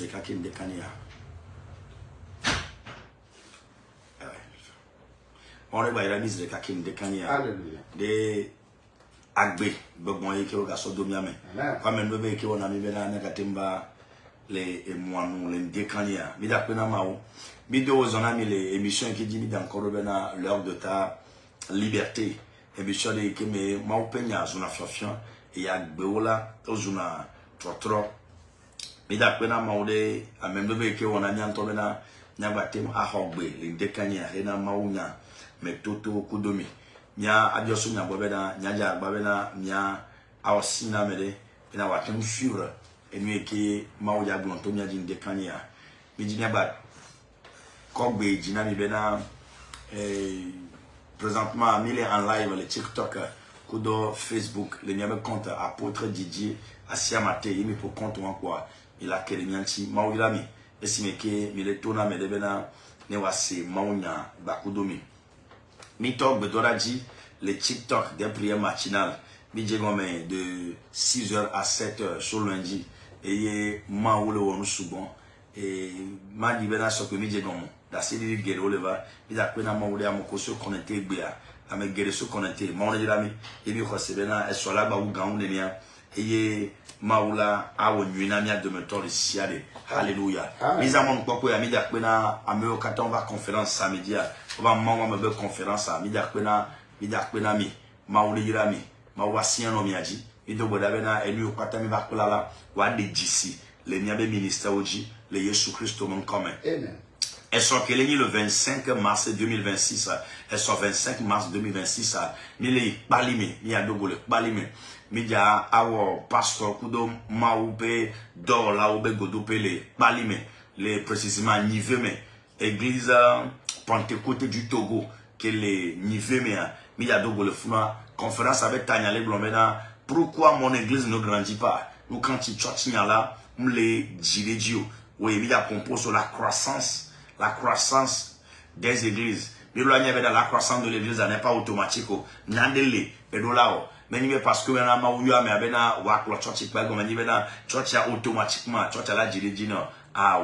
misre kakin de kania. On va la misre kakin de kania. De agbe bon yeke o gaso domiame. Kwa men bebe ke wona mi bena na katemba les moinou les décania. Mi da pena mao. Mi do zona mi les émissions qui dit mi dans korobena l'heure de ta liberté. Émission de ke me mao penya zona fiafian et ya gbeola ozuna trotro. Mi da pena mao de amem bebe ke wona nyanto bena nyabatem a hogbe les décania ena mao nya me toto kudomi. Nya adioso nya bobena nya babena nya awsina mede ina watem suivre et nous qui mauja blonto nya jinde kania mi jinya ba kogbe jina mi bena présentement mi en live le TikTok kudo Facebook le nyame compte apôtre Didier Asiamate mi pour compte quoi il a kele nyanti mauja mi esime ke mi le tona me de bena ne wase maunya bakudomi mi tok bedoraji le TikTok des prières matinales mi djegome de 6h à 7h sur lundi et ma ou le wonu subon et ma libéra so que mi djegome da sidi gere oleva mi da pena ma ou le amoko so connecté gbea ame gere so connecté ma on dira mi e mi khose bena e so la ba u gan nia et ma ou la awo nyina mi de me tor siade alléluia mis amon poko ya mi da pena ameo katon va conférence samedi on va ma be conférence mi da pena mi ma ou le dira mi ma wasien no miaji ido bodabena enu kwata mi bakulala wa de jisi le niabe ministère oji le Yesu Christ mon commun amen. Elles sont le 25 mars 2026 elles sont 25 mars 2026 mi le balime mi adogole balime mi ja awo pasteur kudo maupe do la obe godopele balime les précisément Niveme église Pentecôte du Togo que les Niveme mi adogole funa conférence avec Tanya Leblomena. Pourquoi mon église ne grandit pas? Nous, quand tu church là, nous les dirédio. Oui, il y a compose sur la croissance des églises. Mais là, il y avait la croissance de l'église, n'est pas automatique. Nandele, et là, mais parce que maintenant, il y a la church, church automatiquement, church la dirédio. Ah,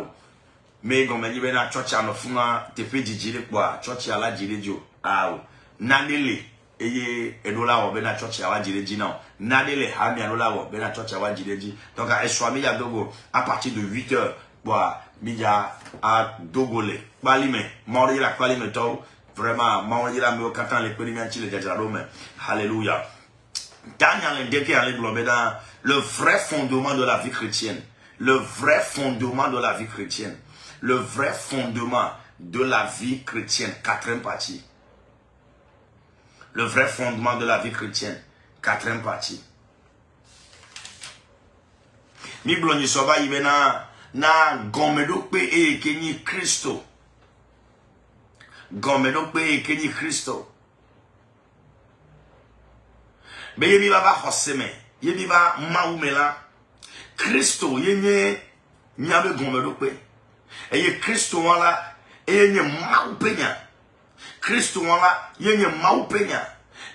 mais comme il y a la church à nos fonds, tu fais dirédio quoi? Church à la dirédio. Ah, Nandele. Et dola bena church ya wajireji non nadele hami dola bena church ya wajireji donc à eswami ya dogo à partir de 8h bois miya à dogole balime mori la balime to vraiment mori la me kantan le pelimianti le jajalome alléluia Daniel ndeke ale globeda le vrai fondement de la vie chrétienne le vrai fondement de la vie chrétienne le vrai fondement de la vie chrétienne quatrième partie. Le vrai fondement de la vie chrétienne. Quatrième partie. Mi blonji soba ibena na gomedo pe e kenyi Christo. Gomedo pe e kenyi Christo. Be yemi baba hoseme. Yemi ba maumela. Christo yenye nyabe gomedo pe. Eye Christo wala yenye maupenya. Christ wala yenye maupenya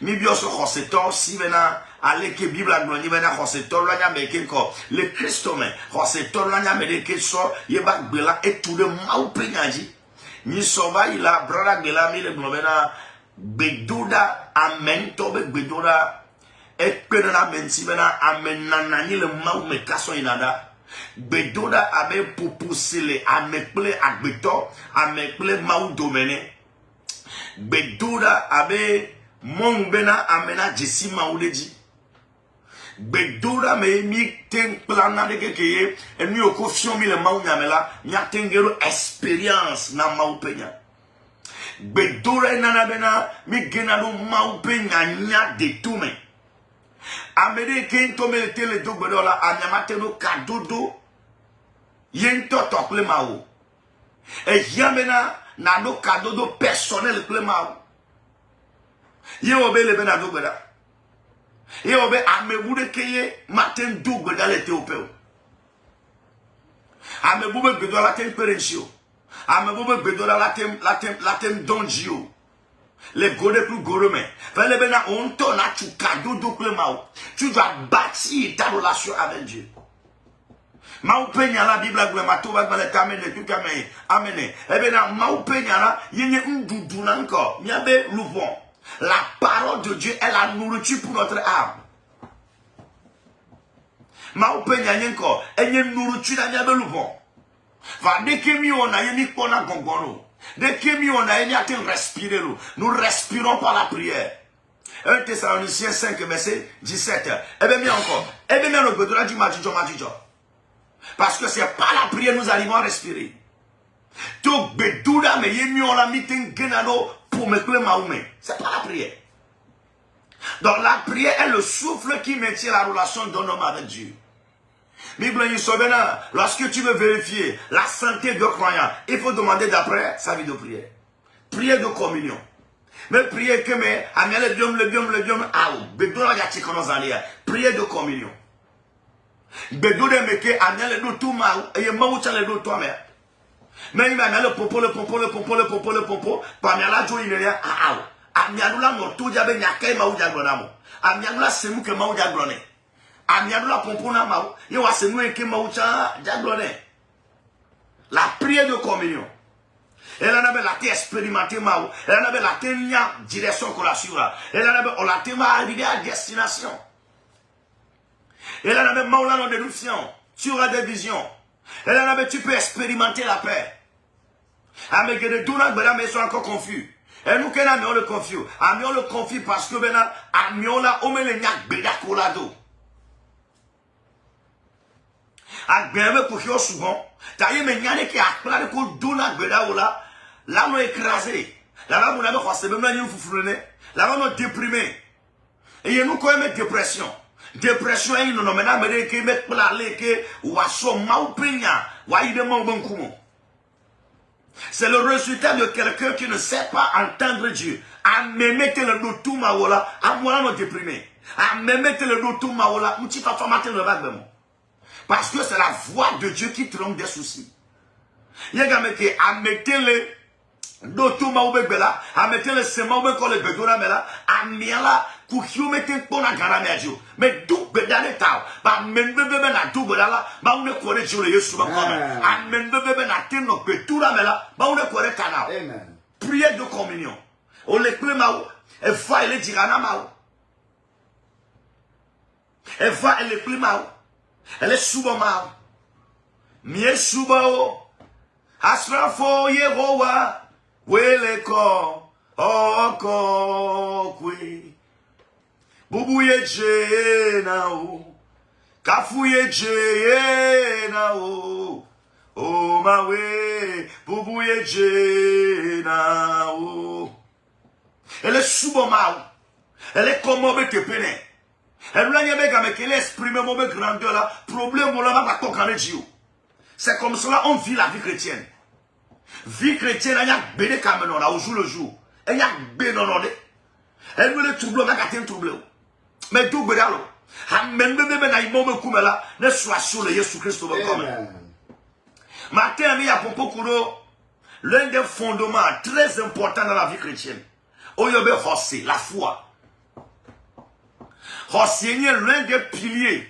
mi bioso khoseto si vena ale ke Bible agloni vena khoseto la nya meke ko le Christ me khoseto la nya meke so ye ba gbela etude maupenya ji ni soba ila brother gbela mi le globena bedoda amen to be bedoda ekpena menti vena amen nanani le mau me kaso inada bedoda abe popusile ameple agbeto ameple mau domene Bedura abe mon bena amena jesi mauleji. Bedura me mi ten plana de kekeye e mi okofion mi le mau nyamela nya tengero experience na mau penya. Bedura nana bena mi genalo mau penya nya de tume. Amede ken to me tele do gbedola anyamate no kadodo yento tokle mau. E yamena na no kadodo personnel plema ye obe le bena do gbeda ye obe amebude keye maten do gbeda le te opeo amebube gbedo la tem perensio amebube gbedo la tem donjio le gode plus gorome fele bena onto na tu kadodo plema tu dois bâtir ta relation avec Dieu Mau penya la Bible gwe matoba gwe tamene tout kamene amene. Ebe na mau penya la yenye ndudu na nko miabe louvon. La parole de Dieu est la nourriture pour notre âme. Mau penya nyenko enye nourriture na miabe louvon. Va dès mi on a yemi pona gongono. Dès que mi on a yemi aten respirer lo. Nous respirons par la prière. 1 Thessaloniciens 5 verset 17. Ebe mi encore. Ebe mi no godora di majijo. Parce que c'est par la prière nous arrivons à respirer. Donc, bedouda me yemi on la meeting genano pour me clé maoume. C'est pas la prière. Donc la prière est le souffle qui maintient la relation d'un homme avec Dieu. Bible Yisobena, lorsque tu veux vérifier la santé de croyant, il faut demander d'après sa vie de prière. Prière de communion. Mais prière que me amiale le biom bedouda yati konozalia. Prière de communion. Bedouda meke amiale do tout ma et maoucha le do toi mais. Mais il m'a le popo, pamiala jo ineria amialula no to jabe nyaka ma uja glonamo. Amialula semu ke ma uja glone. Amialula pompona ma ye wa semu ke ma uja jaglone. La prière de communion. Elle en avait la té expérimenté ma, elle en avait la té nya direction qu'on la suivra. Elle en avait la té ma arriver à destination. Elle en avait maula no déduction, tu auras des visions. Elle en avait tu peux expérimenter la paix. Mais que de tout là, mais ils sont encore confus. Et nous, qu'est-ce qu'on le confus? On le confus parce que on là, on met les nyak béda colado. Agbe pour que souvent, t'as eu mes nyane qui a plein de coups d'ona béda ou là on est écrasé. Là on a fait même là, nous foufouné. Là on est déprimé. Et nous, quand même, dépression. Dépression, il nous mène à me qui met la leke ou à son maupenya, ou à y demander bon coup. C'est le résultat de quelqu'un qui ne sait pas entendre Dieu. À me mettre le dos tout ma wala, à moi me déprimer. À me mettre le dos tout ma wala, un petit peu formater le bague de moi. Parce que c'est la voix de Dieu qui trompe des soucis. Il y a des gens qui à mettre le dos tout ma wala, à mettre le sema wala quand le bedona mela, à miala, kukiyo mettre pour la garame à Dieu. Mais tout bedane tao, bah men bebe na tout bedala, bah on ne connaît Dieu le Yesu ba comme. À men bebe na teno betura mela, bah on ne connaît canal. Amen. Prière de communion. On le prie maou, et va ele dirana maou. Et va ele prie maou. Elle est suba maou. Mie suba o. Asrafo Yehowa, wele ko, oko kwe. Bubu ye na o, kafu ye na o, o mawe, bubu ye na o. Elle est sous bon mal, elle est comme mauvais te peine. Elle n'a pas gagné qu'elle exprime mauvais grandeur là, problème ou là va pas toquer Dieu. C'est comme cela on vit la vie chrétienne. Vie chrétienne, elle y a béné comme non là au jour le jour. Elle y a béné non là. Elle veut le trouble, elle a gâté un trouble. Mais tout bedalo. Amen bebe na imobe kumela ne soit sur le Jésus Christ comme. Matin il y a popo kuno l'un des fondements très importants dans la vie chrétienne. Oyobe Hossé, la foi. Hossé est l'un des piliers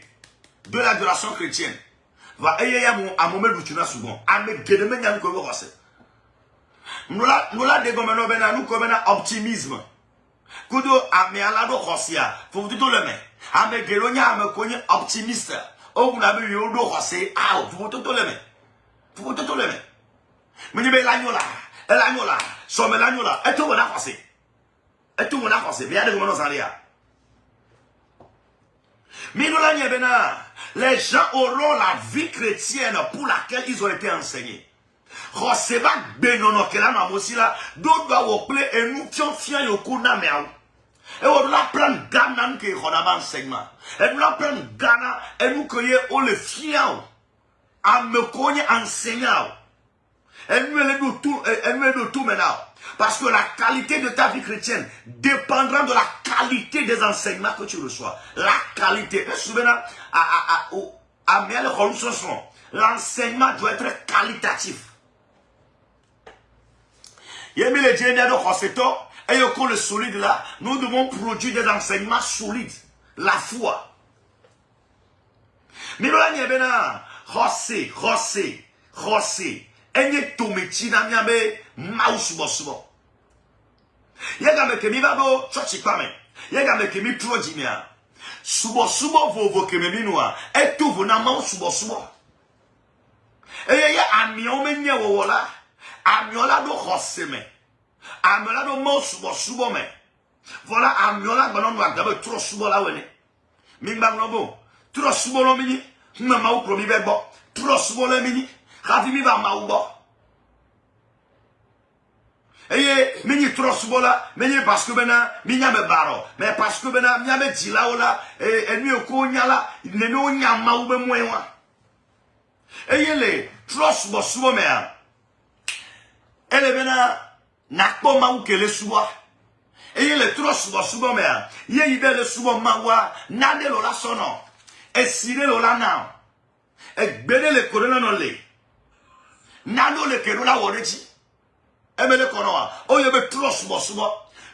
de l'adoration chrétienne. Va ayé à mon moment souvent. Ame gedeme nyam ko Hossé. Nous la dégomeno bena nous comme un optimisme. Kudo ame alado Hossia, faut tout le mettre. Ame gelonya ame konye optimiste. Oh vous avez eu do Hossé, ah faut tout le mettre. Faut tout le mettre. Mais ni be l'agnola, somme l'agnola, et tout mon Hossé. Et tout mon Hossé, bien de mon zalia. Mais nous la bena, les gens auront la vie chrétienne pour laquelle ils ont été enseignés. Roseba benono kela na mosila do doit wo ple enu fian yoko na meaw. Et on la prend Ghana que on a enseignement. Et on la prend Ghana et nous que on le fian a me connaît enseignant. Et nous le tout maintenant parce que la qualité de ta vie chrétienne dépendra de la qualité des enseignements que tu reçois. La qualité. L'enseignement doit être qualitatif. Et le solide là, nous devons produire des enseignements solides. La foi. Mais là, Rosé. Enye tometi na miabe mau subo. Yega me kemi babo church kwame. Yega me kemi projimia. Subo vovo kemi minua. Etu vo na mau subo. Eye amio menye wowola. Amiola do roseme. Amiola do mau subo me. Voilà amiola banon wa gabe tro subo la wene. Mingba nobo. Tro subo lo mini. Ma mau promi bebo. Tro subo le mini. Ravi mi va maubo. Eye, mini trop subola, mini parce que bena, minya me baro. Mais parce que bena, minya me dila ola, et mi oko nyala, ne no nya maube mwewa. Eye le, trop subo mea. Ele bena, nakpo mau ke le subo. Eye le trop subo mea. Ye ide le subo mawa, nade lola sono. E sire lola now. E gbede le korona no le. Nano le kerola woreji. Emele konoa. Oh yebe trop subo.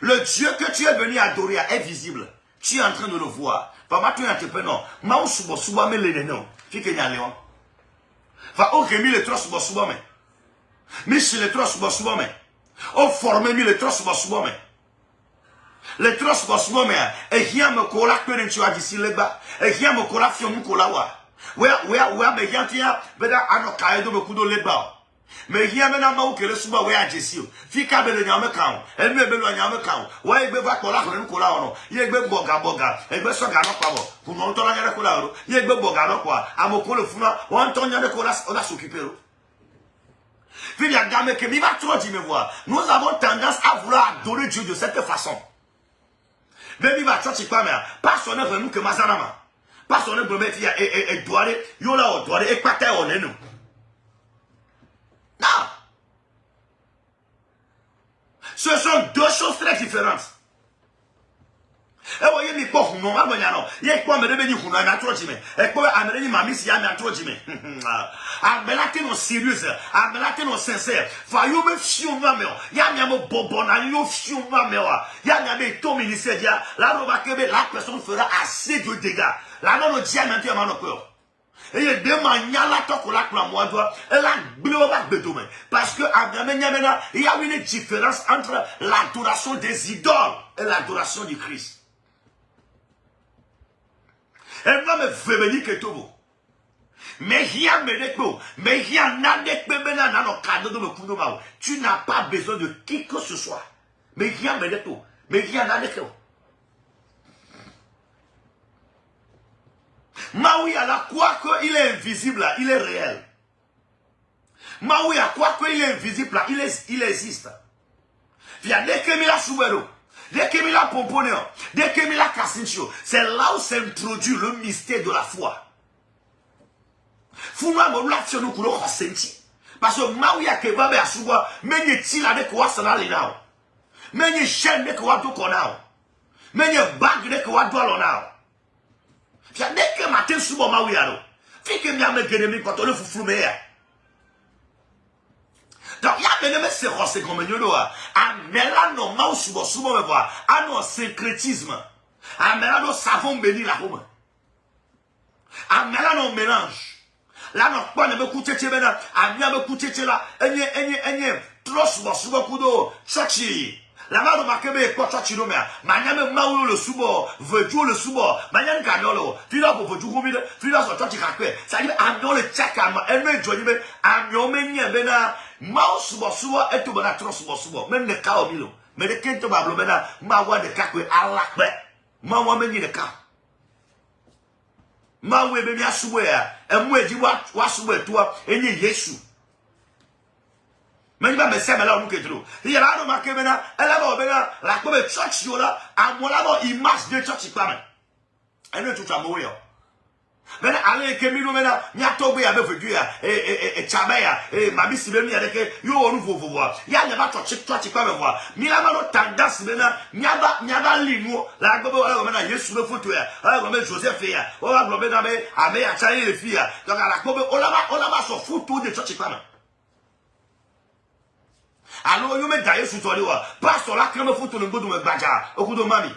Le Dieu que tu es venu adorer est visible. Tu es en train de le voir. Papa tu es entrepreneur. Ma subo me le non. Fike nyaleon. Va o gemi le trop subo me. Michel le trop subo me. O formé mi le trop subo me. Le trop subo me. E hia me kola kwere tu adisi leba. E hia me kola fionu kola wa. Where me yantia beda ano kaedo me kudo leba. Me hia me na ma ukele suba we ajesio. Fika bele nyame kan. Enu ebelu nyame kan. Wa egbe va kola kola ono. Ye egbe boga. Egbe so ga no kwa bo. Kuno ntola nyare kola oro. Ye egbe boga no kwa. Amokolo funa. Wan ton nyare kola oda s'occupero. Filia game que mi va trop dire me voir. Nous avons tendance à vouloir adorer Dieu de cette façon. Baby va trop quoi mais pas son œuvre nous que mazanama. Pas son œuvre mais fia et doire yo la o doire et pata on nous. Non. Ce sont deux choses très différentes. Et voyez, les pauvres, non, il y a quoi me devenir pour nous, à trop jimé. Et quoi, à me dire, mamie, si à trop jimé. À me la tenir sérieuse, à me la tenir sincère. Faillot me fion ma mère. Y'a mis un mot bonbon, à fion ma mère. Y'a mis un ton ministère, la roba que la personne fera assez de dégâts. La non, le diable, maintenant, à mon cœur. Et il y a des manières là, tant qu'on l'a moi, elle a bleu, parce que, il y a une différence entre l'adoration des idoles et l'adoration du Christ. Elle va me venir que tout. Mais rien me déco. Mais rien n'a cadeau de me. Tu n'as pas besoin de qui que ce soit. Mais rien me déco. Mais rien n'a déco. Maui à la quoi qu'il est invisible là, il est réel. Maui à quoi qu'il est invisible là, il existe. Il y a des Kemila Soubero. Dès que Mila Pomponeo, dès que Mila Cassincho, c'est là où s'introduit le mystère de la foi. Fuma Moula Tiono Kulo Senti. Parce que Maouya Kebabe a Souba, Menye Tila de Koua Sanalinao. Menye Shen de Koua Dokonao. Menye Bag de Koua Doualonao. Fia dès que matin Souba Maouya, fait que Miame Genemi quand on le foufouméa. Donc, il y a bien aimé ces rosses comme nous, à mélano, maou subo, me voir, à nos syncrétisme, à mélano, savon béni la roue, à mélano, mélange. Là, non, pas ne me coûte, à bien me coûte, là, trop subo, kudo, chachi. La mano makebe kwa chachino mea. Manyame maulu le subo, vejo le subo, manyame kanolo. Fila po vejo kumide, fila so chachi kakwe. Ça dit amyo le chaka ma elme joni me amyo menye bena mau subo eto bana tro subo. Men ne ka omilo. Me de kento bablo bena mawa de kakwe alakbe. Mawa menye de ka. Mawe be mi asubo ya. Emwe ji wa subo etua enye Yesu. Mais il va me servir là où nous il y a là ma kebena elle a la comme church yola à mon là image de church quand même elle ne tout à mourir mais allez kemino mena nya tobe ya be vedu ya et chabaya et mami si be mi avec yo on vous voir il y a pas church quand même voir mi la mano tendance mena nyaba linu la gobe wala mena Yesu be photo ya ala gobe Joseph ya wala gobe na be ame ya chai les filles donc la gobe on la so photo de church quand même. Alors, vous me d'ailleurs sous toi, pas sur la crème photo de me baja, au coup de mamie.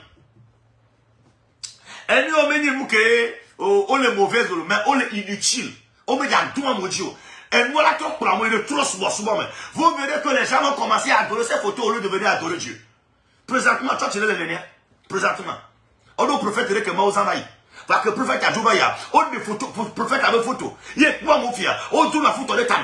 Et nous, on est mauvais, on est inutile, On me dit à tout mon Dieu. Et nous, là, pour la moitié de trop souvent, vous verrez que les gens vont commencer à adorer ces photos au lieu de venir adorer Dieu. Présentement, toi, tu es le dernier. Présentement. On doit prophète que Maozanaï. Parce que le prophète a joué. On a des photos. Le prophète a des photos. Il est quoi, mon fils? On tourne la photo de temps.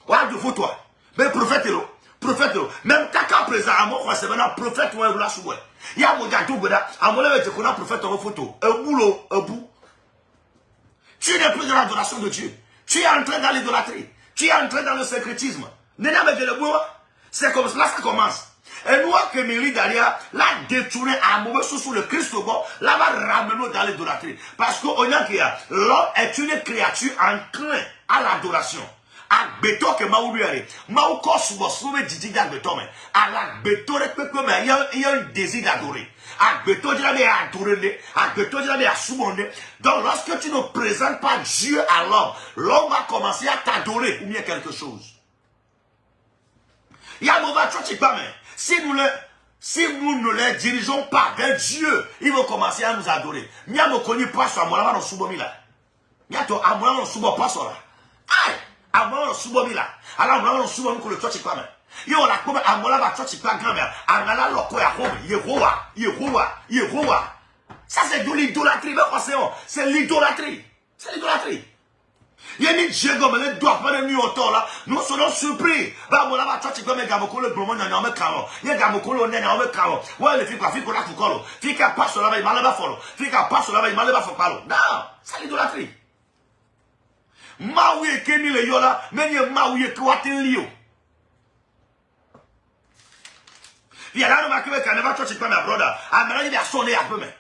On a des photos. Mais le prophète est là. Prophète, même quand présent à moi, c'est maintenant prophète ou un blanc sous. Il y a mon gars tout beda, à mon lèvre, je prophète en photo. Un boulot, un bout. Tu n'es plus dans l'adoration de Dieu. Tu es entré dans l'idolâtrie. Tu es entré dans le secrétisme. C'est comme cela ça commence. Et nous, que Mélie derrière, l'a détourné à mauvais sous le Christ, là va ramener dans l'idolâtrie. Parce qu'on a que l'homme est une créature enclin à l'adoration. Agbeto que maouliere maou kosubo soume didi d'agbeto mais à l'agbeto respecte mais il y a un désir d'adorer. Agbeto dit la mais adorer, agbeto dit la mais assumer. Donc lorsque tu ne présentes pas Dieu à l'homme, l'homme va commencer à t'adorer ou bien quelque chose. Il y a un mauvais truc pas mais si nous ne les dirigeons pas vers Dieu, ils vont commencer à nous adorer. Mia mo koni passo amola no subo mila. Mia to amola no subo passo là. Aïe. Amola no subo mila. Alors amola no subo ko le church pas mais. Yo la ko amola ba church pas grand-mère. Angala loko ya ko Yehowa. Ça c'est de l'idolâtrie, c'est l'idolâtrie. C'est l'idolâtrie. Il y a des gens qui ne doivent pas venir autant là. Nous serons surpris. Bah, mon là, tu vas me dire que le moment n'a pas carreau. Il y a des gens qui n'ont pas carreau. Ouais, les filles, qu'on a foucault. Filles qui passent sur la veille, mal va follow. Filles qui passent sur la veille, mal va follow. Non, c'est l'idolâtrie. Maouye Kemi le yola, mais il y a Maouye Kouatin Lio. Il y a là, on va que quand on va toucher pas ma brother. Ah, mais là, il y a sonné un peu, mais.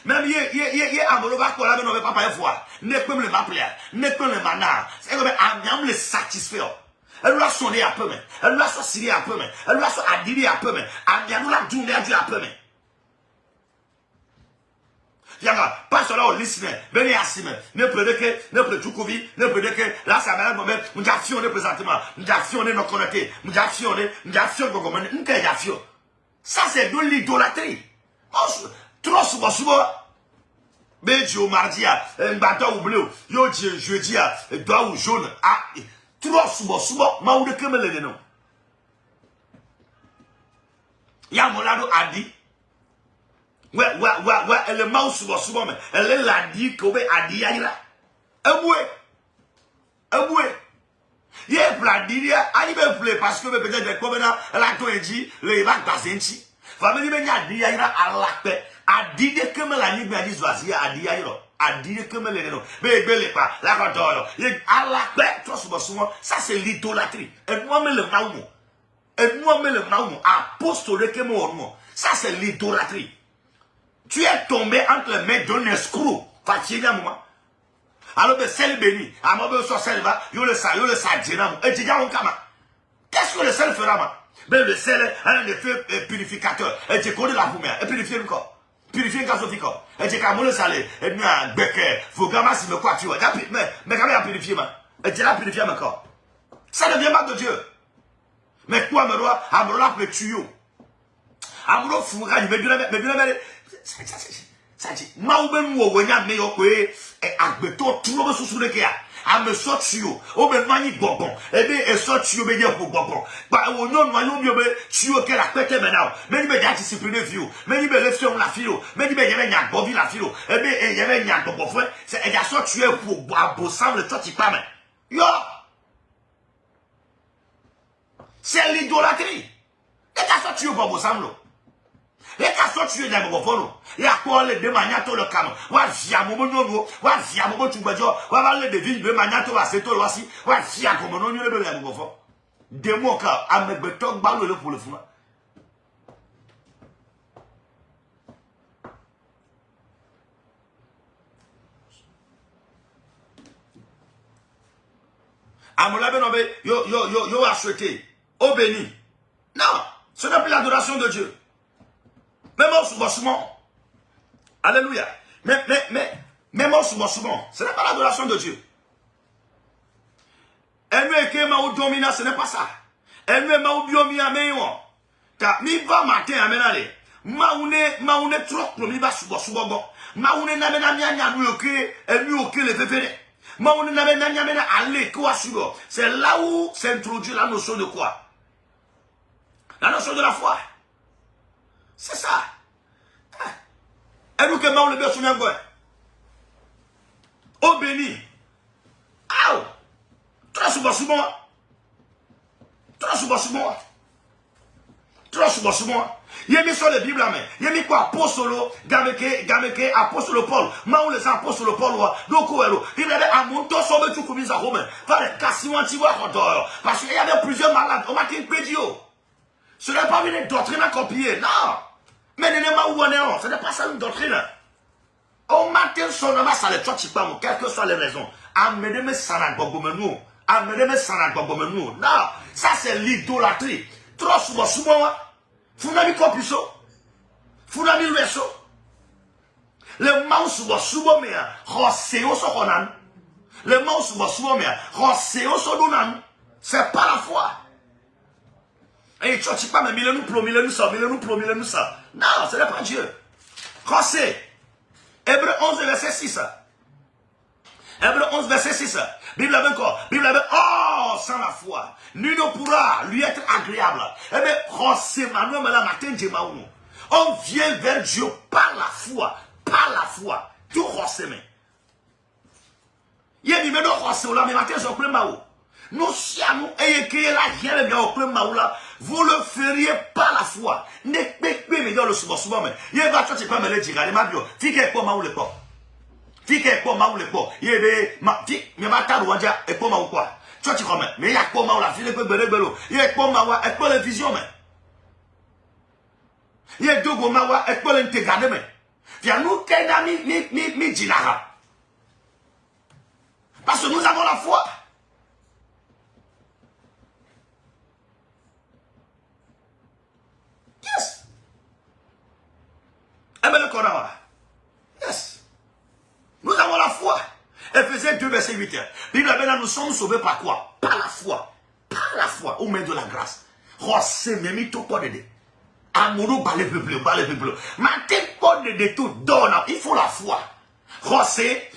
Même il amolova ko la be no be papa fois ne peut me le m'appeler ne peut le mana c'est comme am le satisfaire elle doit sonner un peu mais elle doit s'assurer un peu mais elle doit s'adhirer un peu mais am la journée à Dieu un peu mais yanga pas cela au listener venez assime ne peut que ne peut tout couvrir ne peut que là ça m'a moment nous actionner présentement nous actionner nos connectés nous actionner comme nous actionner ça c'est de l'idolâtrie. Trop souvent, mais Dieu mardi, un bâton ou bleu, yo Dieu jeudi, doigt ou jaune, ah, trop souvent, ma ou de que me le non. Ya molado a dit, ouais, elle est ma souvent, mais elle est la dit, qu'on a dit, y'a un boué. Il y a plein d'idées, elle me plaît parce que peut-être comme elle a tout dit, le va passer ici. Famille me a dit, y'a à la paix. A dit que me la ligue a dit voici a dit que me le non mais belle pas la contrôle à la paix toi souvent ça c'est l'idolâtrie et moi me le maou apostole que moi ça c'est l'idolâtrie. Tu es tombé entre les mains d'un escroc fatigué moi alors ben sel béni à moi ben so sel va yo le sa dina et déjà on kama qu'est-ce que le sel fera ma ben le sel a un effet purificateur et tu connais la poumelle et purifier encore. Purifier gazofico. Et j'ai qu'à mon salé. Et bien, béquet. Faut gamma si me quoi tu vois. Mais quand même à purifier, man. Et tu l'as purifié encore. Ça ne vient pas de Dieu. Mais quoi, me doit, à me doit le tuyau. À me doit fourrer, mais ça dit, ma ou ben ou wenya me yo kwe, et à beto, tout le sous le kia. A me sort tuyau, au ben mani bonbon, et bien, et sort tuyau, mais bien pour bonbon. Bah, au non, maillot, mieux, tuyau, qu'elle a pété maintenant. Mais il me dit, c'est plus de vieux. Mais il me lève sur la filo. Mais il me dit, il y avait un bon la filo. Et bien, il y avait un bon frère. C'est, il y a sort tuyau pour boire, pour le toi, tu pas, mais. Yo! C'est l'idolâtrie. Et t'as sort tuyau pour boire, les cas tu es dans mon phone. Il y a quoi les deux maniato le cam. Wa via mon nono, wa via mon tu bajo, wa va le devine de maniato wa seto wasi, wa via comme non le bel mon phone. De mon cas, à me betok balo le pour le fou. Amola benobe yo a souhaité au béni. Non, ce n'est plus l'adoration de Dieu. Même souvent. Alléluia. Mais, même souvent. Ce n'est pas l'adoration de Dieu. Elle ne est ma ou domina, ce n'est pas ça. Elle ne est ma ou biomia, mais yon. Car, mi va matin, amenale. Maoune trop, mi va souvent. Maoune n'amena mia, elle lui ok, les vévérés. C'est là où s'introduit la notion de quoi? La notion de la foi. C'est ça. Et nous que le bien souvenir quoi? Au béni. Ah! Trop souvent. Il y a mis sur la Bible, il y a mis quoi? Apostole, Gameke, apostole Paul. Maou les apostles Paul, donc, il y avait un montant sur le tout comme ils ont parce qu'il y avait plusieurs malades. On m'a dit pédio. Ce n'est pas une doctrine à copier, non. Mais ce n'est pas ça une doctrine. Au matin, son nom, ça les tue pas, quelles que soient les raisons. Amenez-moi ça non, ça c'est l'idolâtrie. Trop souvent, vous n'avez pas pu ça. Vous n'avez pas ça. Le mal souvent, mais c'est au sokonan. Le mal souvent, mais c'est au sokonan. C'est pas la foi. Et tu ne pas, mais nous ça. Non, ce n'est pas Dieu. C'est Hébreu 11, verset 6. Hébreu 11, verset 6. Bible avait quoi? Bible avait, oh, sans la foi, nul ne pourra lui être agréable. Eh bien, on vient vers Dieu par la foi. Par la foi. Tout rossement. Il y a des gens qui ont mais matin, je plein maou. Nous, si à nous, et que la guerre est au plein maou là, vous le feriez par la foi. Ne pèque pas, mais dans le souvent, mais il y a des gens qui peuvent me le dire, allez, ma bio, tu qu'est quoi maou le corps? Fike ko ma ou le ko yebe ma fi me mata ruanja e ko ma ou quoi tu vois comment mais ya ko ma ou la file pe belo ye ko ma wa e ko le vision mais ye dogo ma wa e ko le ntegade mais via nous kena mi jinara parce que nous avons la foi. Yes. Eh ben le Coran. Yes. Nous avons la foi. Ephésiens 2, verset 8. Bible, nous sommes sauvés par quoi? Par la foi. Par la foi, au mains de la grâce. Rossé, même tout pas de dé. Amoureux, balé peuple. Matin, pas de tout donne. Il faut la foi. Rossé,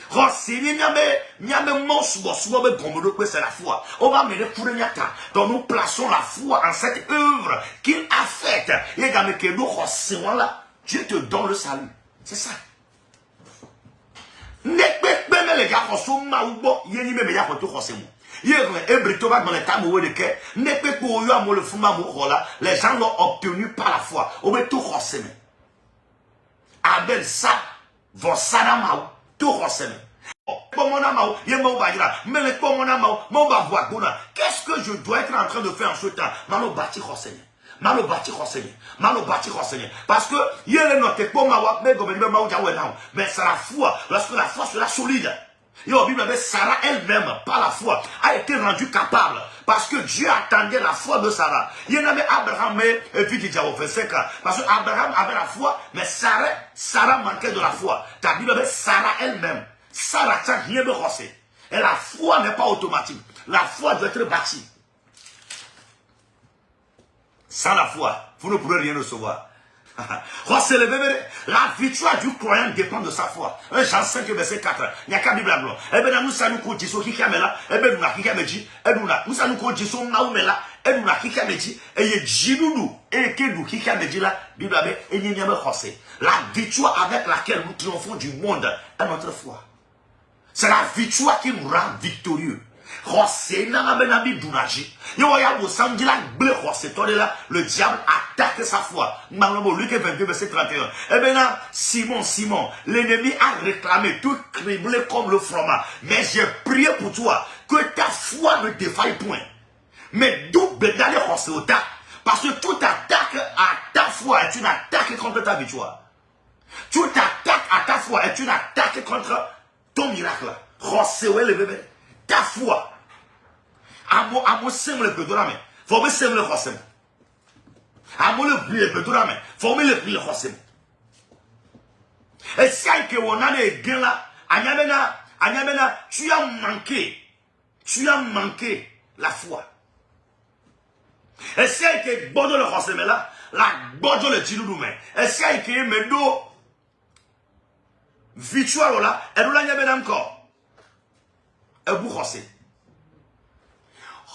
il y a même mon souvent, c'est la foi. On va mener pour le nyata. Donc nous plaçons la foi en cette œuvre qu'il a faite. Et dans que nous, Rossé, voilà, Dieu te donne le salut. C'est ça. Les gars, les gens l'ont obtenu par la foi. Abel ça, vos sanamaou, tout rossemé. Qu'est-ce que je dois être en train de faire en ce temps? Malo bâti renseigné. Parce que il y a notre mais c'est la foi. Lorsque la foi sera solide. Et la Bible, Sarah elle-même, par la foi, a été rendue capable. Parce que Dieu attendait la foi de Sarah. Il y en avait Abraham et puis qui a fait 5 ans. Parce que Abraham avait la foi, mais Sarah manquait de la foi. Ta Bible, Sarah elle-même. Sarah, ça rien de rosser. Et la foi n'est pas automatique. La foi doit être bâtie. Sans la foi, vous ne pourrez rien recevoir. La victoire du croyant dépend de sa foi. Jean 5, verset 4. Il n'y a qu'à Bible blanc. Eh bien, nous sommes nous disons qui là. Eh bien, nous avons dit. Nous sommes nous disons là. Et nous avons dit. Et il dit nous. Et que nous qui là. Bible et il n'y a pas la victoire avec laquelle nous triomphons du monde est notre foi. C'est la victoire qui nous rend victorieux. Le diable attaque sa foi. Luc 22, verset 31. Eh bien là, Simon, l'ennemi a réclamé tout criblé comme le froment. Mais j'ai prié pour toi que ta foi ne défaille point. Mais double d'aller au tas. Parce que toute attaque à ta foi est une attaque contre ta victoire. Toute attaque à ta foi est une attaque contre ton miracle. Ta foi. Amo semble le pédora mais faut me semble le croissant. Amo le pli le pédora mais faut me le pli le croissant. Et si que on a des gains là, anyamena, tu as manqué la foi. Et si que bodo le croissant là, la bodo le tiloudou mais. Et si que me do victoire là, et nous la nyamena encore. Et vous rossez.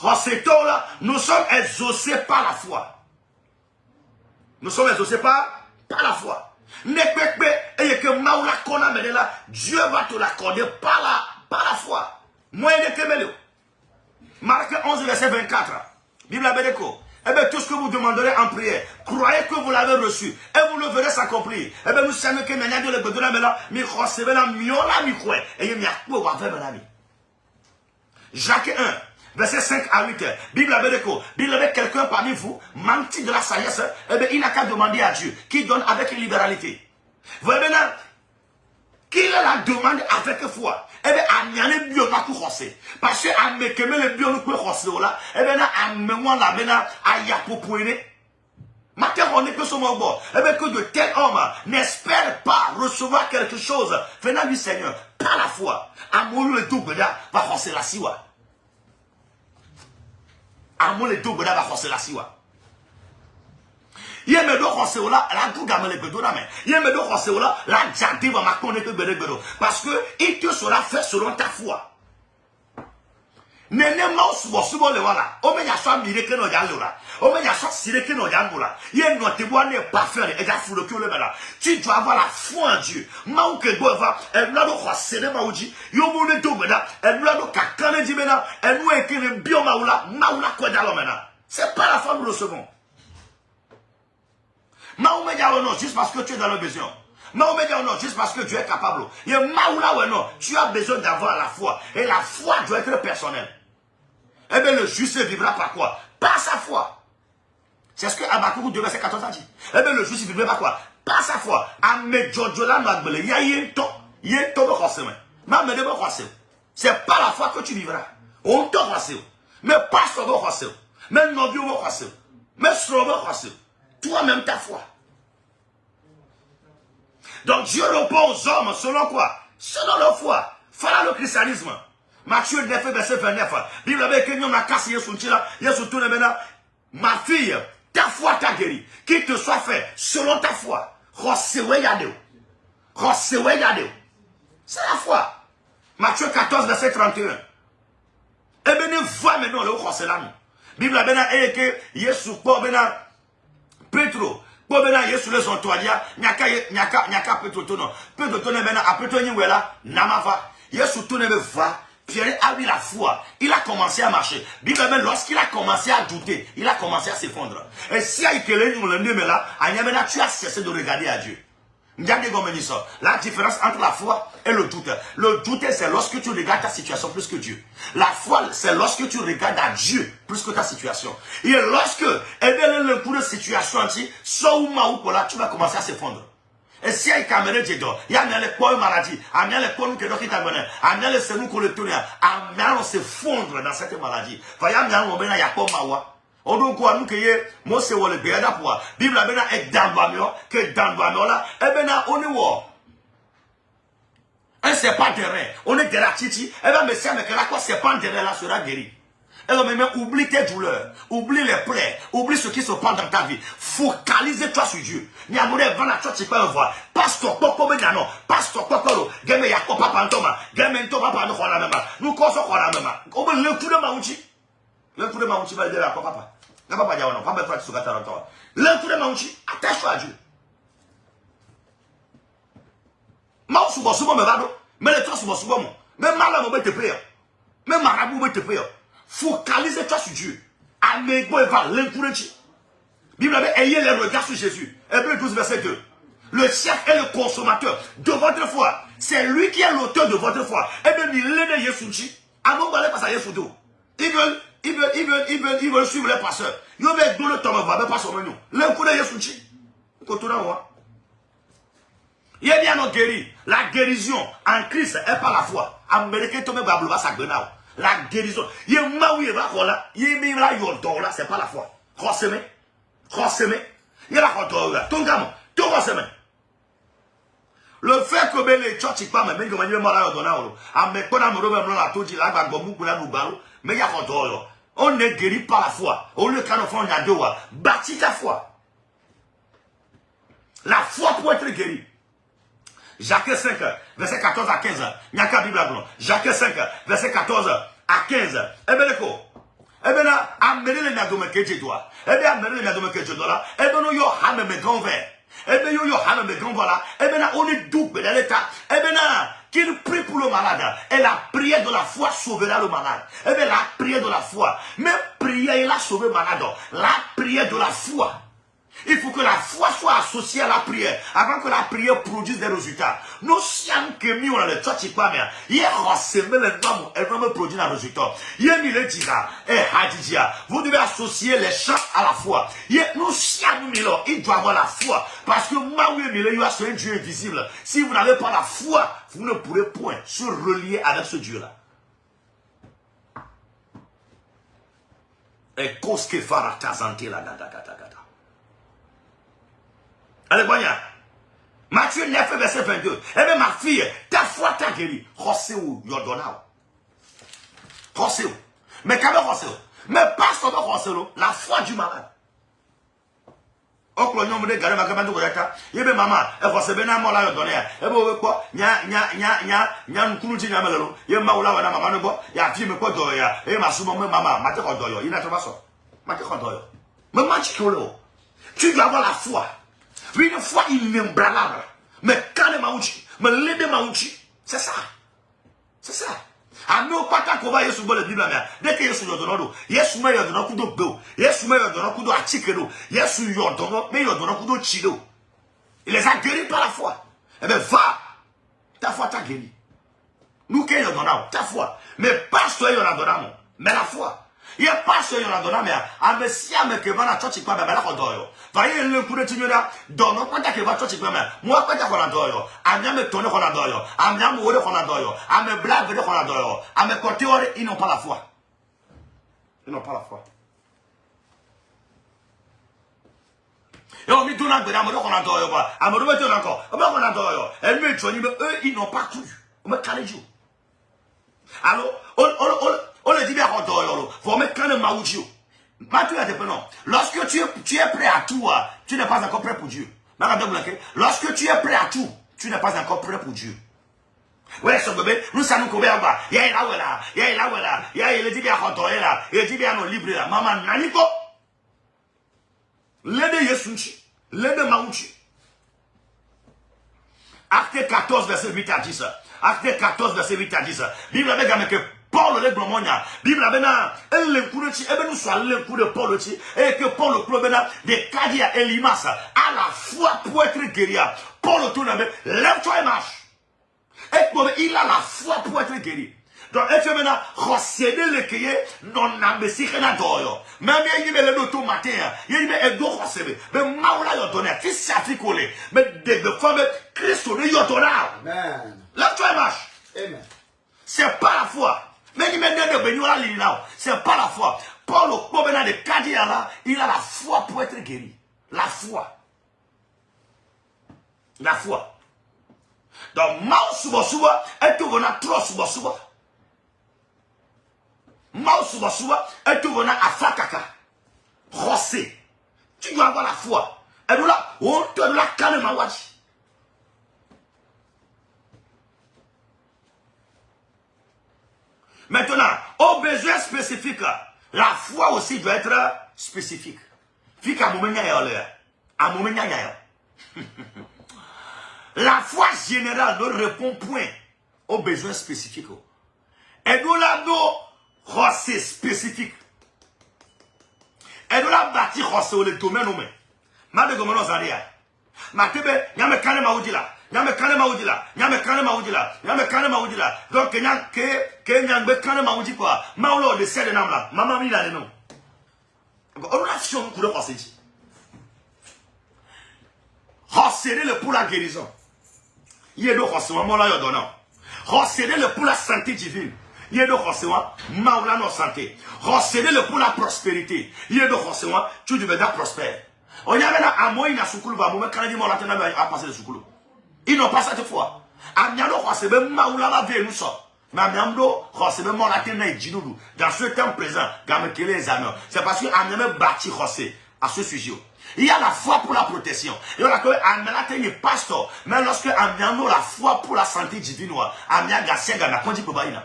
Là, nous sommes exaucés par la foi. Nous sommes exaucés par la foi. Et que Maoula Kona Medela, Dieu va te l'accorder par la foi. Moi, il est que Marc 11, verset 24. Bible Abedeko. Eh bien, tout ce que vous demanderez en prière, croyez que vous l'avez reçu et vous le verrez s'accomplir. Eh bien, nous savons que maintenant, Dieu le bedona mela, mi recevez la miola mi kwe et mi akpo wa ve menami. Jacques 1, verset 5 à 8. Bible Abedeko. Bible avec quelqu'un parmi vous, menti de la sagesse, eh bien, il n'a qu'à demander à Dieu, qui donne avec libéralité. Vous voyez maintenant, qu'il la demande avec foi. Eh bien, à m'y bio pas tout rosser. Parce que à me kemer le bio nous peut rosser là. Eh bien, à me moi la mena à y apopouiner. Matin on est que sur mon bord. Eh bien, que de tel homme n'espère pas recevoir quelque chose venant du Seigneur par la foi. À mon le double là va rosser la siwa. À mon le double là va rosser la siwa. Il me do rosser là la douga me le bedo là mais il me do rosser là la jardin va m'accommoder que bedo parce que il te sera fait selon ta foi. Nene mouse bosubo le wala o me ya so mire ke no ja lora o me ya so sire ke no ja ngola ye no te bo ne pas faire et ja fulo ke le bela tu dois avoir la foi en Dieu ma ou ke go va e la do rosser de ma uji yo mo ne do beda e la do kakane di mena e no e ke ne bio ma ula ko ja lo mena c'est pas la foi nous recevons. Maoumédia ou non, juste parce que tu es dans le besoin. Maoumédia ou non, juste parce que Dieu est capable. Et Maoula ou non, tu as besoin d'avoir la foi. Et la foi doit être personnelle. Eh bien, le juste vivra par quoi? Par sa foi. C'est ce que Habakkuk 2, verset 14 a dit. Eh bien, le juste vivra par quoi? Par sa foi. C'est pas la foi que tu vivras. On te rassure. Mais pas sur vos rassure. Mais non, Dieu vous rassure. Mais sur vos rassure. Toi-même ta foi. Donc Dieu répond aux hommes selon quoi? Selon leur foi. Voilà le christianisme. Matthieu 9, verset 29. Bible avec nous a cassé ma fille, ta foi t'a guéri. Qu'il te soit fait selon ta foi. C'est la foi. Matthieu 14, verset 31. Eh bien, nous voyons maintenant le Rosselanou. Bible avec que Yesu pour Petro, pour venir Yesu le son toadia, nyaka Petro tono. Petro tono maintenant après toi wela namava. Yesu tono va. Pierre a eu la foi. Il a commencé à marcher. Bible même lorsqu'il a commencé à douter, il a commencé à s'effondrer. Et si il tu as cessé de regarder à Dieu. La différence entre la foi et le doute. Le doute, c'est lorsque tu regardes ta situation plus que Dieu. La foi, c'est lorsque tu regardes à Dieu plus que ta situation. Et lorsque, le coup de situation, tu vas commencer à s'effondrer. Et si il y a un caméra, il y a les points maladie, il y a les points qui ont été amenés, il y a les cellules qui ont été amenés, on s'effondre dans cette maladie. Il y a un peu mawa. On doit quoi nous que moi c'est le béada pour Bible bena est dans que dans là et bena on est où un c'est pas terrain on est derrière titi et ben monsieur mais que là quoi c'est pas terrain là sera guéri et même oublie tes douleurs oublie les plaies oublie ce qui se passe dans ta vie focalise-toi sur Dieu ni amour va la tu peux voir pasteur poko ben non pasteur poko game ya papa pantoma game to papa no kona mema nous koso kona mema on le coup de mauti va dire à papa. Non, papa, non, pas besoin de se battre à l'entendre. L'un de Maouchi, attache-toi à Dieu. Maouchi, souvent, mais les trois souvent, même malade, te prier. Même marabout, te prier. Focalise-toi sur Dieu. Amego et va l'encourager. Bible avait ayez les regards sur Jésus. Hébreux 12, verset 2. Le chef est le consommateur de votre foi. C'est lui qui est l'auteur de votre foi. Et bien, il est de Yesuchi. Amon va aller passer à Yesudo. Ils veulent suivre les pasteurs. Ils veulent donner le temps, mais pas sur nous. L'un coup de Yesuchi. Il y a bien guéri. La guérison en Christ est par la foi. Américain tombe babou va s'agbenao. La guérison. Il y a maoué va là. Il y a mis là yordon là, c'est pas la foi. Crosseme. Il y a la contrôle. Ton gamin, ton crosseme. Le fait que les church pas mais que manier mala yordona a me kona mo robe la toji la gbagbo mu kula lu balo. Mais il y a contrôle. On est guéri par la foi. Au lieu qu'un enfant a deux voix, bâtis ta foi. La foi pour être guéri. Jacques 5, verset 14 à 15. Nyaka Bible blanc. Jacques 5, verset 14 à 15. Eh bien, d'accord. Eh bien, amenez les nadome que tu dois. Eh bien, amenez les nadome que tu dois là. Eh bien, yo hame me grand verre. Eh bien, yo hame me grand voilà. Eh bien, on est double dans l'état. Eh bien, qu'il prie pour le malade. Et la prière de la foi sauvera le malade. Eh bien, la prière de la foi. Même prière, il a sauvé le malade. La prière de la foi. Il faut que la foi soit associée à la prière avant que la prière produise des résultats. Nous sommes que mis on a le tchotchi quoi mais il a ressemblé le nom et vraiment produit un résultat. Il a mis le tira et hadija. Vous devez associer les chants à la foi. Nous sommes mis là, il doit avoir la foi parce que Maoué Mille il a un Dieu invisible. Si vous n'avez pas la foi, vous ne pourrez point se relier avec ce Dieu là. Et cause que farata zanté la gata. Allez, Bonya. Matthieu 9, verset 22. Eh bien, ma fille, ta foi t'a guéri. Rosseo, yordona. Rosseo. Mais quand même Rosseo. Mais pas seulement Rosseo, la foi du malade. Oklo nyom de gare makamando goyata. Yebe mama, e Rosseo bena mola yordona. E bo quoi? Nya nkunu ti nya melelo. Ye maula wana mama no bo. Ya fi me ko do ya. E masumo me mama, mate ko do yo. Ina to baso. Mate ko do yo. Me manchi kolo. Tu dois avoir la foi. Une fois inébranlable. Mais quand les maouchi, mais les maouchi, c'est ça. C'est ça. A nous pas tant qu'on va y soumettre le Bible là. Dès que y soumettre le nom, y soumettre le nom kudo beo, y soumettre le nom kudo atikelo, y soumettre le nom, mais y soumettre le kudo chilo. Il les a guéris par la foi. Eh bien va, ta foi t'a guéri. Nous qui y donnons ta foi, mais pas ce y en a donné, mais la foi. Il n'y a pas ce qu'il y a donné, mais à Messia, mais que va la church, quoi, mais là, on doit. Voyez le coup de Timura, dans nos points qui va church, moi, quand on a doyo, à me tourner qu'on a doyo, à me mourir qu'on a doyo, à me blaguer qu'on a doyo, à me côté, ils n'ont pas la foi. Ils n'ont pas la foi. Et on me donne un peu d'amour qu'on a doyo, à me remettre encore, on a doyo, et me joignent, mais eux, ils n'ont pas cru. On me calme. Alors, on le dit bien quand on faut mettre quand même maoudio. Mathieu a dit non. Lorsque tu es prêt à tout, tu n'es pas encore prêt pour Dieu. Lorsque tu es prêt à tout, tu n'es pas encore prêt pour Dieu. Ouais, ce bébé, nous savons qu'on va voir. Il y a là, il y a il dit bien quand on est là, il dit bien nos livres là. Maman, naniko. L'aide Yesunchi, l'aide maouchi. Acte 14, verset 8 à 10. Acte 14, verset 8 à 10. Bible avec un que Paul le glomonia. Bible avec un le coup de chi. Et bien nous sommes le coup de Paul le chi. Et que Paul le club de Kadia et Limas à la foi pour être guéri. Paul le tourne avec lève-toi et marche. Et comme il a la foi pour être guéri. Donc, et maintenant, recéder le cueillir, non, mais si rien d'or. Même il y a le auto matin, il y a le dos recéder. Mais Maoula y a donné, fils s'afficolé. Mais des femmes, Christ, on y a donné. Amen. Lève-toi et marche. Amen. C'est pas la foi. Mais il m'a dit de bénir la ligne là. C'est pas la foi. Paul, au moment de Kadia là, il a la foi pour être guéri. La foi. La foi. Donc, Mao Souba, et tout venant trop Souba. Mao Souba, et tout venant à Fakaka. Rossé. Tu dois avoir la foi. Et nous là, on te l'a calme à Wadi. Maintenant, au besoin spécifique, la foi aussi doit être spécifique. Fique à moment à moment. La foi générale ne répond point aux besoins spécifiques. Et nous là, nous, c'est spécifique. Et nous là, bâtir c'est le domaine humain. Ma de gomono zaria. Ma tebe, nyame kane maudila. Nyame kane maudila. Nyame kane maudila. Nyame kane maudila. Donc, nyame kane maudi quoi. Maulo de sede namla. Maman mi là non. On a fait un coup de rosé. Rosser le pour la guérison. Il est de recevoir là donnant. Rosser le pour la santé divine. Il est de recevoir maula nos santé. Rosser le pour la prospérité. Il est de recevoir tu deviendras prospère. On y avait là à moi il a soukulu ba moment quand il m'a la à passer le soukulu. Ils n'ont pas cette foi. Amiano rosser maula va venir nous sort. Mais amiano rosser mon la tena et djinoulou. Dans ce temps présent, gamme que les amis. C'est parce que amiano bâti rosser à ce sujet. Il y a la foi pour la protection. Et on a que Amela est pasteur. Mais lorsque Amia a la foi pour la santé divine, Amia Gassia Gana, quand il peut pas y aller.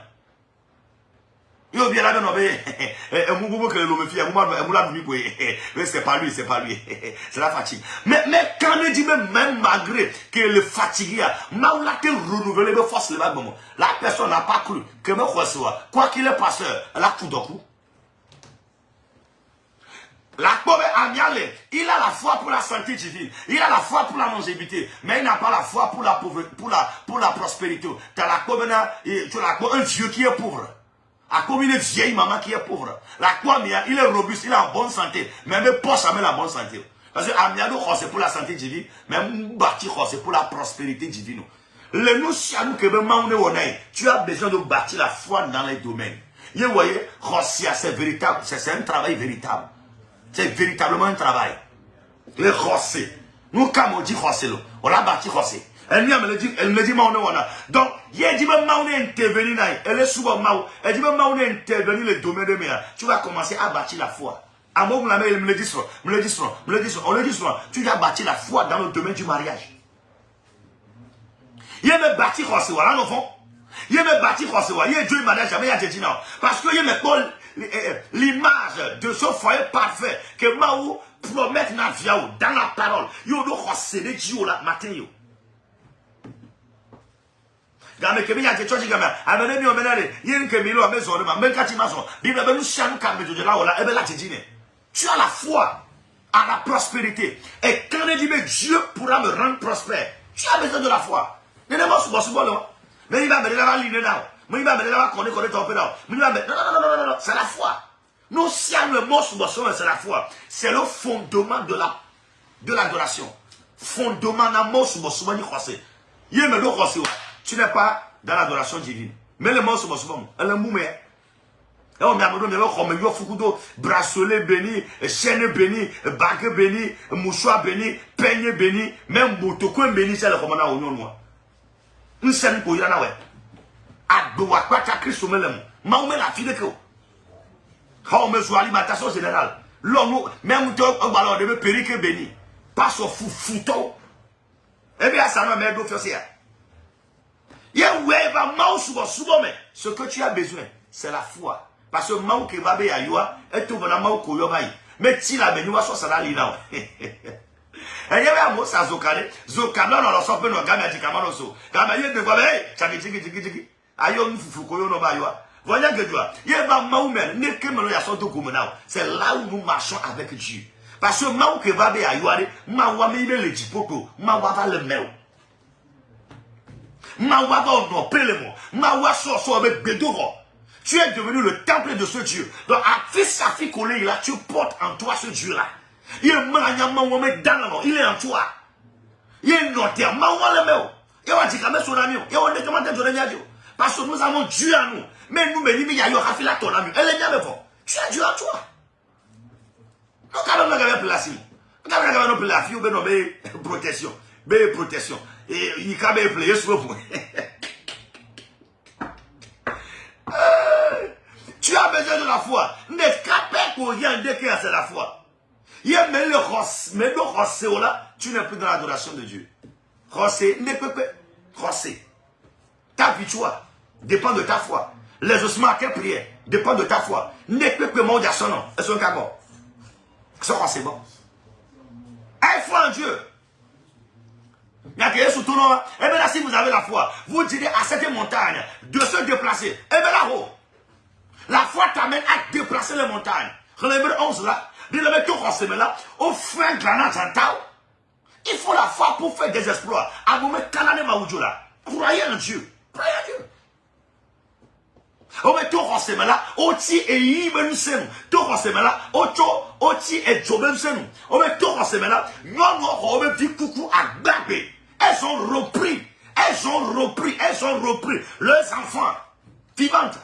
Yo bien là non mais c'est pas lui, c'est pas lui. C'est la fatigue. Mais quand on dit même malgré que le fatigué, Maoula te renouveler de force le bon. La personne n'a pas cru que me reçoit. Quoi qu'il est pasteur, elle a tout d'un coup. La pauvre Amiale, il a la foi pour la santé divine, il a la foi pour la longévité, mais il n'a pas la foi pour la pauvreté, pour la prospérité. Tu as la pauvre, tu as un vieux qui est pauvre. À comme une vieille maman qui est pauvre. La quoi, il est robuste, il est en bonne santé. Mais même pas ça met la bonne santé. Parce que Amiado, c'est pour la santé divine. Même Bati, c'est pour la prospérité divine. Le nous, tu as besoin de bâtir la foi dans les domaines. Vous voyez, c'est véritable. C'est un travail véritable. C'est véritablement un travail. Le rossé. Nous, comme on dit rossé, on l'a bâti rossé. Elle me dit, donc, il dit, même on est intervenu, elle est souvent elle dit, même on est intervenu le domaine de mer. Tu vas commencer à bâtir la foi. À moi, elle me le dit souvent, on le dit souvent, tu vas bâtir la foi dans le domaine du mariage. Il me bâtir rossé, voilà, non, fond. Il me bâtir rossé, il est Dieu mariage, jamais il a dit non. Parce que il me colle l'image de ce foyer parfait que Maou promet dans la parole. Il y a rossé de Dieu là, matin, yo. Game que bien que tu gamin amene mi omenale yin que milo maison de ma menkati maison bible be nous chanu kam de là voilà et ben là tu dis tu as la foi à la prospérité et quand on dit mais Dieu pourra me rendre prospère tu as besoin de la foi ne ne pas souvent non mais il va me la ligne là mais il va me la connaître ton peu là mais il va me non c'est la foi nous si le mot souvent c'est la foi c'est le fondement de l'adoration fondement na mot souvent ni croisé il me le croisé. Tu n'es pas dans l'adoration divine. Mais le mot c'est bon. Elle est moumé. Et on m'a dit, bracelet béni, chaîne béni, bague béni, mouchoir béni, peigne béni, même boutoko béni, c'est le commandant au nom de moi. Une scène pour y aller. Adoua quoi ta Christ au melem. Maoumé la fille de quoi. Quand on me joue alimentation générale. L'homme, même toi, on va leur donner périque béni. Pas au fouton. Eh bien, ça m'a mis d'officier. Ce que tu as besoin, c'est la foi. Parce que Maou qui va bien à et tout le monde qui va mais si la béni va soit ça là. Et il y avait un mot ça Zokane. Zokane non non ça peut nous gagner du camanoso. Gagner de quoi tchiki. Ayon fufu koyo no ba yo. Voyez que Dieu. Il y a Maou men ne que me ya son to now. C'est là où nous marchons avec Dieu. Parce que Maou qui va bien à Maou va me le dipoto, Maou va le mel. Tu es devenu le temple de ce Dieu. Donc, à là, tu portes en toi ce Dieu-là. Il est en toi. Il est notaire. Parce que nous avons Dieu à nous. Mais nous, il y a ton ami. Elle est bien, mais bon. Tu as Dieu à toi. Donc, quand on a la fille, protection. Protection. Et il y a des tu as besoin de la foi. Ne capez pour rien dès que c'est la foi. Il y a mais le rossé là, tu n'es plus dans l'adoration de Dieu. Rossé, ne peut pas. Rossé. Ta victoire dépend de ta foi. Les ossements à quelle prière dépend de ta foi. Ne peut pas manger à son nom. Et son cabot. Ce rossé bon. Il faut en Dieu. Et bien là, si vous avez la foi, vous direz à cette montagne de se déplacer. Et bien là-haut, la foi t'amène à déplacer les montagnes. Relève 11 là, au fin granat en tao. Il faut la foi pour faire des exploits. À vous mettre canane maoudjoula. Croyez en Dieu. Croyez en Dieu. On met tout renseignement là, oti et yibensen, tout renseignement là, oti et jobensen. On met tout renseignement là, non, on met dit coucou à Babé. Elles ont repris leurs enfants vivantes.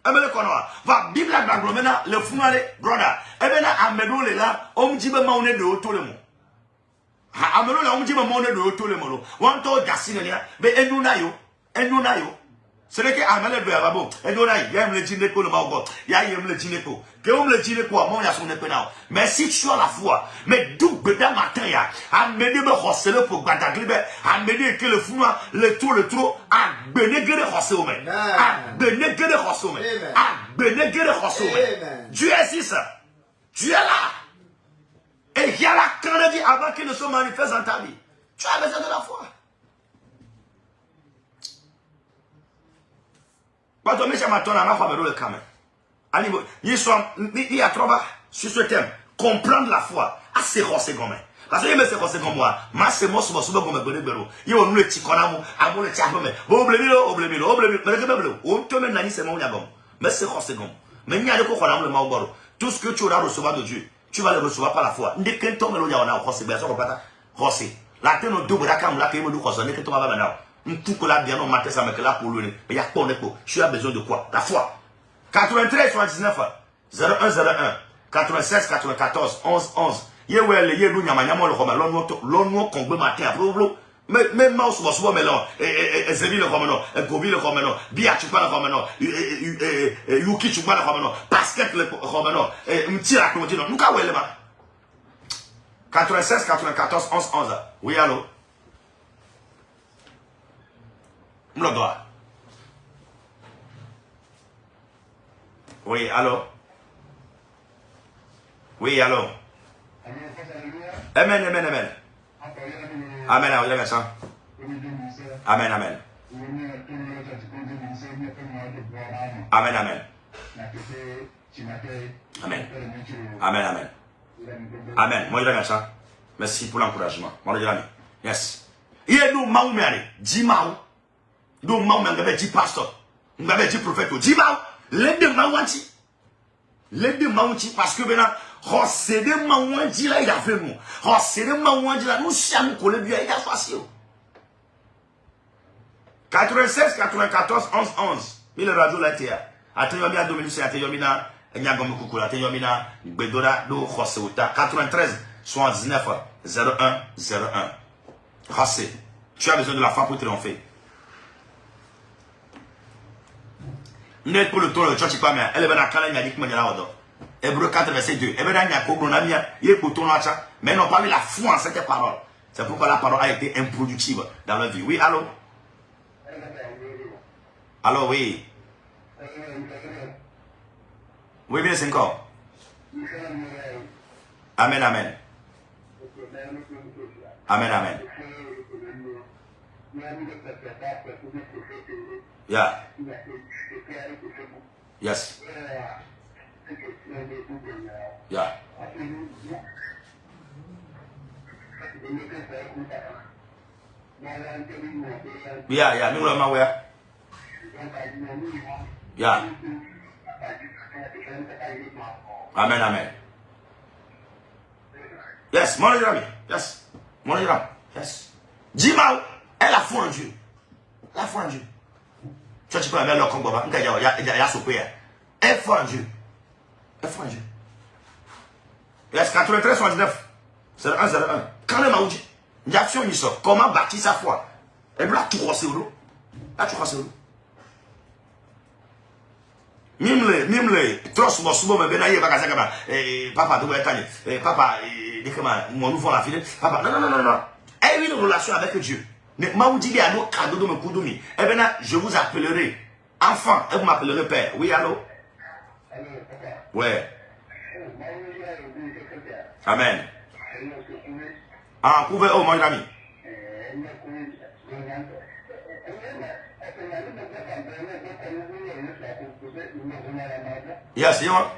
Amele konoa, va Bible la maintenant le funale brother. Ebena amedo le là, on dit be maone de auto le mo. Amedo la on dit be maone de auto le mo. Wanto gasine lia, be enuna yo. Ce n'est qu'Amel de Arabo. Et donc, il y a le dîner-ko le Maogo. Il y a le dîner-ko. Que on le dîner-ko, moi, il y a son épée. Mais si tu as la foi, mais d'où bedam matin, à m'aider me rosser pour Badaglibe, à m'aider que le fou, le trou, à bénéguer rosser au même. À bénéguer rosser au même. À bénéguer rosser au même. Dieu existe. Dieu est là. Et il y a la canadie avant qu'il ne se manifeste dans ta vie. Tu as besoin de la foi. Quand on met ça maintenant, on a pas le caméra. Il y a trois sur ce thème. Comprendre la foi. Ah, c'est rosé comme ça. Parce que c'est rosé comme moi. Moi, c'est moi, c'est moi, comme me donner. Il y a un petit conamo, à mon petit après. On te met nani, c'est mon yagom. Mais c'est rosé comme. Mais il y a de quoi on a le mauboro. Tout ce que tu vas recevoir de Dieu, tu vas le recevoir par la foi. Dès que tu as le yagona, rosé, bien sûr, pas rosé. La terre nous double la cam, la paye nous rosé, dès que tu vas maintenant. Tout que la bien, on matin, ça me que là pour lui. Mais il y a pas de quoi. Tu as besoin de quoi? La foi. 93 79 0101 96 94 11 11. Yewele yelu nyama nyama le roma l'onu kongbe matin mais ma souvent mais là Ezebi le roma non Gobi le roma non Bia tu pas le roma non Yuki tu pas le roma non basket le roma non Mtira ko non nous ka wele ma 96 94 11 11. Oui allô Mlodoa. Oui, allô? Oui, allô? Amen, amen, amen. Amen, amen, ça. Amen, amen. Amen, amen. Amen. Amen, amen. Amen. Moi, je remercie ça. Merci pour l'encouragement. Moi, je remercie. Yes. Il y a nous, Maou, mais 10 Maou. Nous, Maou, mais 10 pasteurs. Nous avons 10 prophètes. 10 Maou. Les deux Maouanti. Les deux Maouanti. Parce que maintenant, c'est des Maouanti là, il a fait nous. C'est des Maouanti là, nous sommes collés bien, il a facile. 96, 94, 11, 11. Il radio là, t'es. Attention, bien, Dominique, c'est attention, bien, Nyagom Koukoula, attention, bien, Bedora, do, Rosseuta. 93, 79, 01, 01. Rossé. Tu as besoin de la foi pour triompher. Net pour le tour de church pas mais elle est dans la dit que là Hébreux 4 verset 2. Et bien il y a bien il est pour ton acha mais non pas la foi en cette parole. C'est pourquoi la parole a été improductive dans leur vie. Oui, allô? Allô, oui. Oui, bien c'est encore. Amen, amen. Amen, amen. Yeah. Yes. Yeah. Yeah, nous l'avons ouais. Yeah. Amen, amen. Yes, mon ami. Yes. Mon ami. Yes. Dis-moi, elle a foi en Dieu. La foi en Dieu. Tu peux la mettre comme Baba. Il y a ce prière. Elle foi en Dieu. Elle foi en Dieu. Yes, 93, 79. 01, 01. Quand le Maoudi, il y a action, il sort. Comment bâtir sa foi? Et là, tout croise au dos. Là, tu croises au dos. Mimle, trop souvent, mais ben, papa, papa, mon nouveau la fille, papa, non. Elle a une relation avec Dieu. Mais Maoudi, il y a un cadeau de me coudoumi. Eh bien, je vous appellerai enfant, et vous m'appellerez père. Oui, allô? Ouais. Amen. Ah, pouvez, oh, mon ami. Yes, you want?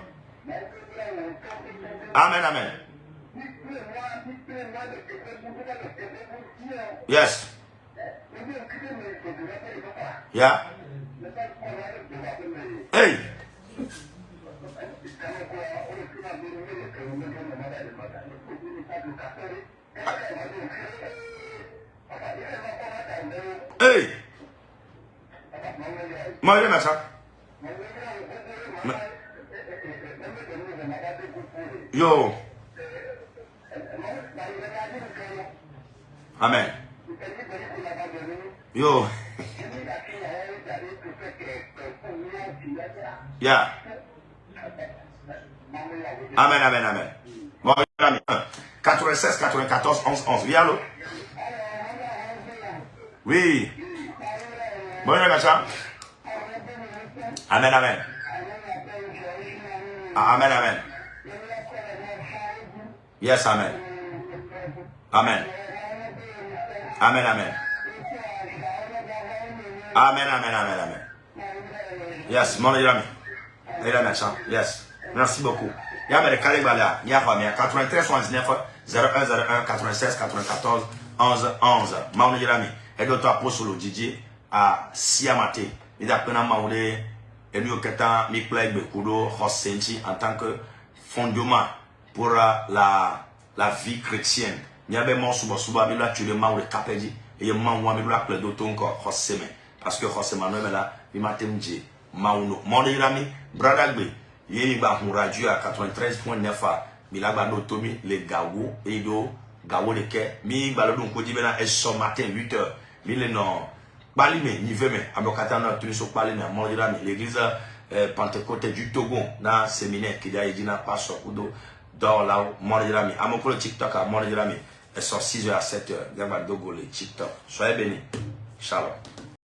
Amen, amen. Yes. Yeah. Hey. Hey. Moi, je ça. Yo. Amen. Yo. Yeah. Amen, amen, amen. Bon, 96, 94, 11, 11. Oui, allô? Oui. Bon, Gacha. Amen, amen. Amen, amen. Yes, amen. Amen. Amen, amen. Amen, amen, amen, amen. Yes, mon ami. Yes. Merci beaucoup. Il y a mes calibres, il y a 93 79 01 01 96 94 11 11. Mon ami. Et d'autres apôtres Didier à Siamate. Il a pris un maoude et nous qu'étant Miklay Bekudo Hossenti en tant que fondement pour la vie chrétienne. Il y avait mon souba, il a tué le maoude Capedi et il m'a envoyé le appel d'autres encore Hosseme. Parce que Hosseme est là, il m'a dit Mauno. Mon ami, Bradagbe. Il y a un radio à 93.9 mais là, Tomi, les Gawo, et do Gawo de Quai, mi balodon Kodibena, et ce matin, 8h, mille non, Balime, ni veme, Abokatana, tu ne sais pas, l'église Pentecôte du Togo, dans le séminaire qui a dit, n'a pas sur Kudo, dans là, mon ami, à mon pro TikTok, à mon ami, et sur 6h à 7h, Gaba Dogo, les TikTok. Soyez bénis. Shalom.